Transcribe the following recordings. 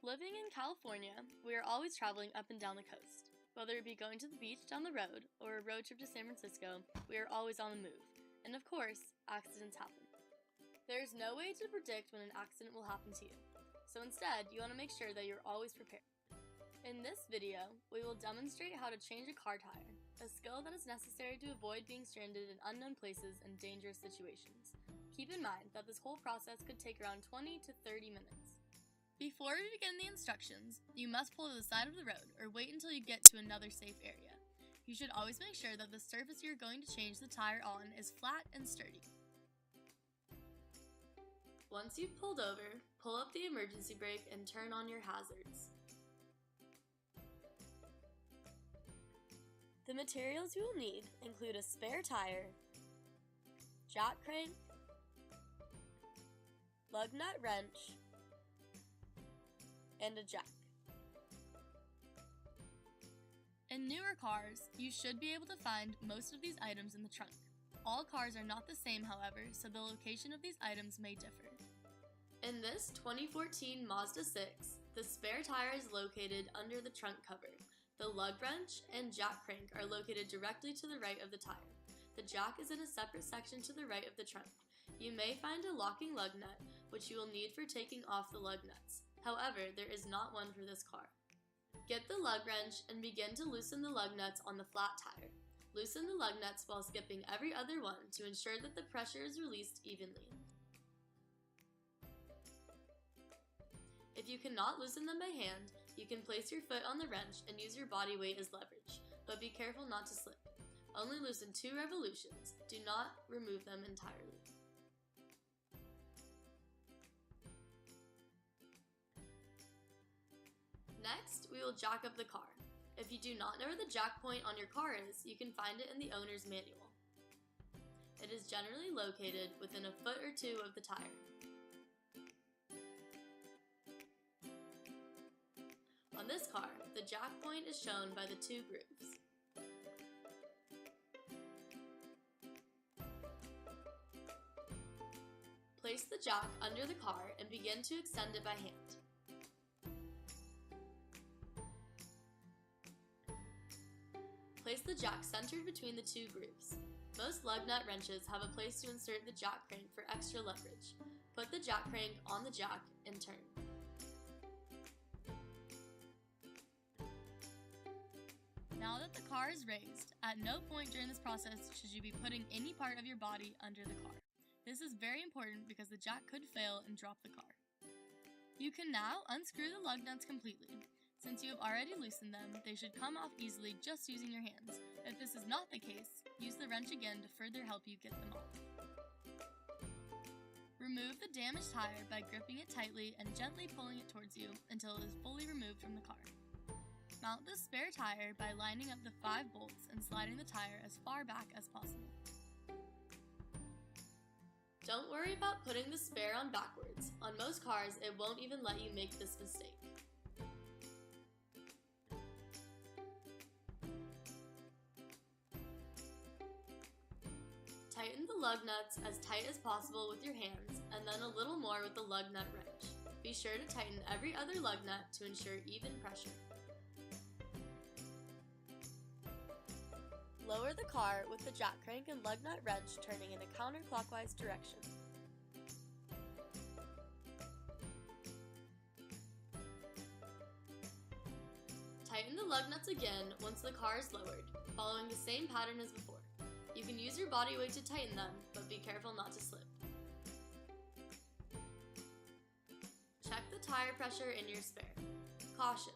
Living in California, we are always traveling up and down the coast. Whether it be going to the beach down the road or a road trip to San Francisco, we are always on the move. And of course, accidents happen. There is no way to predict when an accident will happen to you. So instead, you want to make sure that you're always prepared. In this video, we will demonstrate how to change a car tire, a skill that is necessary to avoid being stranded in unknown places and dangerous situations. Keep in mind that this whole process could take around 20 to 30 minutes. Before we begin the instructions, you must pull to the side of the road or wait until you get to another safe area. You should always make sure that the surface you're going to change the tire on is flat and sturdy. Once you've pulled over, pull up the emergency brake and turn on your hazards. The materials you will need include a spare tire, jack crank, lug nut wrench, and a jack. In newer cars, you should be able to find most of these items in the trunk. All cars are not the same, however, so the location of these items may differ. In this 2014 Mazda 6, the spare tire is located under the trunk cover. The lug wrench and jack crank are located directly to the right of the tire. The jack is in a separate section to the right of the trunk. You may find a locking lug nut, which you will need for taking off the lug nuts. However, there is not one for this car. Get the lug wrench and begin to loosen the lug nuts on the flat tire. Loosen the lug nuts while skipping every other one to ensure that the pressure is released evenly. If you cannot loosen them by hand, you can place your foot on the wrench and use your body weight as leverage, but be careful not to slip. Only loosen 2 revolutions. Do not remove them entirely. Next, we will jack up the car. If you do not know where the jack point on your car is, you can find it in the owner's manual. It is generally located within a foot or 2 of the tire. On this car, the jack point is shown by the 2 grooves. Place the jack under the car and begin to extend it by hand. Place the jack centered between the 2 grooves. Most lug nut wrenches have a place to insert the jack crank for extra leverage. Put the jack crank on the jack and turn. Now that the car is raised, at no point during this process should you be putting any part of your body under the car. This is very important because the jack could fail and drop the car. You can now unscrew the lug nuts completely. Since you have already loosened them, they should come off easily just using your hands. If this is not the case, use the wrench again to further help you get them off. Remove the damaged tire by gripping it tightly and gently pulling it towards you until it is fully removed from the car. Mount the spare tire by lining up the 5 bolts and sliding the tire as far back as possible. Don't worry about putting the spare on backwards. On most cars, it won't even let you make this mistake. Tighten the lug nuts as tight as possible with your hands and then a little more with the lug nut wrench. Be sure to tighten every other lug nut to ensure even pressure. Lower the car with the jack crank and lug nut wrench turning in a counterclockwise direction. Tighten the lug nuts again once the car is lowered, following the same pattern as before. You can use your body weight to tighten them, but be careful not to slip. Check the tire pressure in your spare. Caution!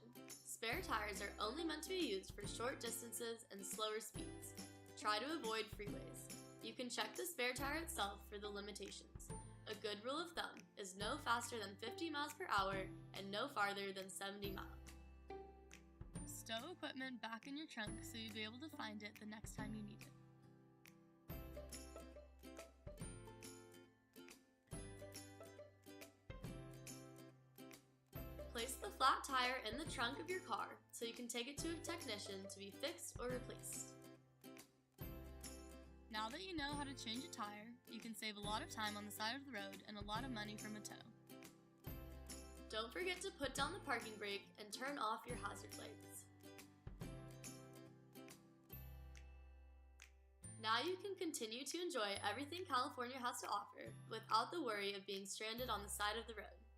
Spare tires are only meant to be used for short distances and slower speeds. Try to avoid freeways. You can check the spare tire itself for the limitations. A good rule of thumb is no faster than 50 miles per hour and no farther than 70 miles. Stow equipment back in your trunk so you'll be able to find it the next time you need it. Place the flat tire in the trunk of your car so you can take it to a technician to be fixed or replaced. Now that you know how to change a tire, you can save a lot of time on the side of the road and a lot of money from a tow. Don't forget to put down the parking brake and turn off your hazard lights. Now you can continue to enjoy everything California has to offer without the worry of being stranded on the side of the road.